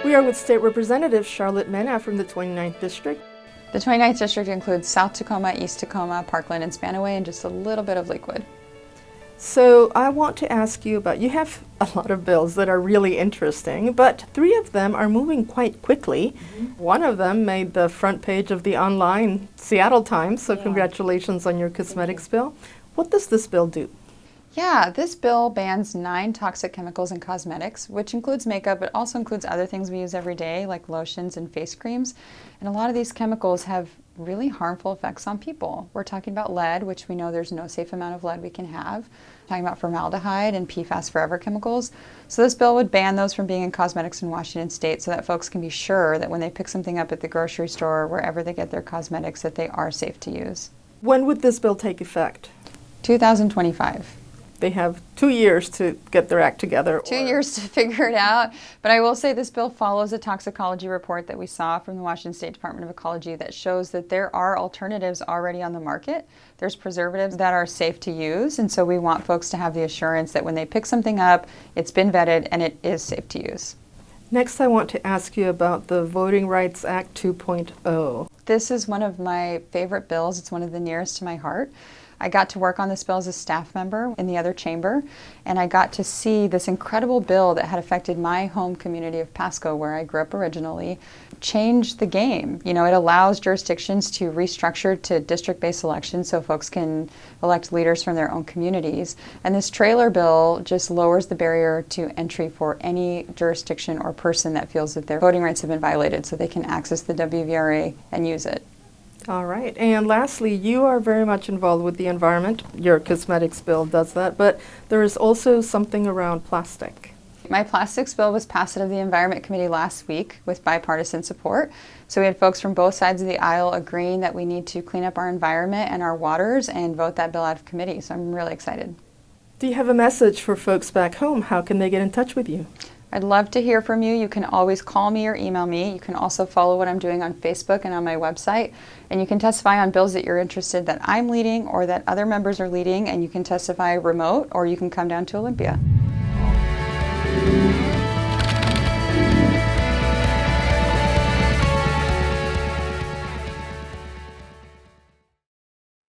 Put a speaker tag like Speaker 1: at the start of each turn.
Speaker 1: We are with State Representative Sharlett Mena from the 29th District.
Speaker 2: The 29th District includes South Tacoma, East Tacoma, Parkland, and Spanaway, and just a little bit of Lakewood.
Speaker 1: So I want to ask you about, you have a lot of bills that are really interesting, but 3 of them are moving quite quickly. One of them made the front page of the online Seattle Times, so congratulations on your cosmetics bill. What does this bill do?
Speaker 2: Yeah, this bill bans 9 toxic chemicals in cosmetics, which includes makeup, but also includes other things we use every day, like lotions and face creams. And a lot of these chemicals have really harmful effects on people. We're talking about lead, which we know there's no safe amount of lead we can have. We're talking about formaldehyde and PFAS forever chemicals. So this bill would ban those from being in cosmetics in Washington State so that folks can be sure that when they pick something up at the grocery store or wherever they get their cosmetics, that they are safe to use.
Speaker 1: When would this bill take effect?
Speaker 2: 2025.
Speaker 1: They have 2 years to get their act together.
Speaker 2: 2 years to figure it out. But I will say this bill follows a toxicology report that we saw from the Washington State Department of Ecology that shows that there are alternatives already on the market. There's preservatives that are safe to use, and so we want folks to have the assurance that when they pick something up, it's been vetted and it is safe to use.
Speaker 1: Next, I want to ask you about the Voting Rights Act 2.0.
Speaker 2: This is one of my favorite bills. It's one of the nearest to my heart. I got to work on this bill as a staff member in the other chamber, and I got to see this incredible bill that had affected my home community of Pasco, where I grew up originally, change the game. You know, it allows jurisdictions to restructure to district-based elections so folks can elect leaders from their own communities. And this trailer bill just lowers the barrier to entry for any jurisdiction or person that feels that their voting rights have been violated so they can access the WVRA and use it.
Speaker 1: All right. And lastly, you are very much involved with the environment. Your cosmetics bill does that, but there is also something around plastic.
Speaker 2: My plastics bill was passed out of the Environment Committee last week with bipartisan support. So we had folks from both sides of the aisle agreeing that we need to clean up our environment and our waters and vote that bill out of committee. So I'm really excited.
Speaker 1: Do you have a message for folks back home? How can they get in touch with you?
Speaker 2: I'd love to hear from you. You can always call me or email me. You can also follow what I'm doing on Facebook and on my website. And you can testify on bills that you're interested that I'm leading or that other members are leading. And you can testify remote or you can come down to Olympia.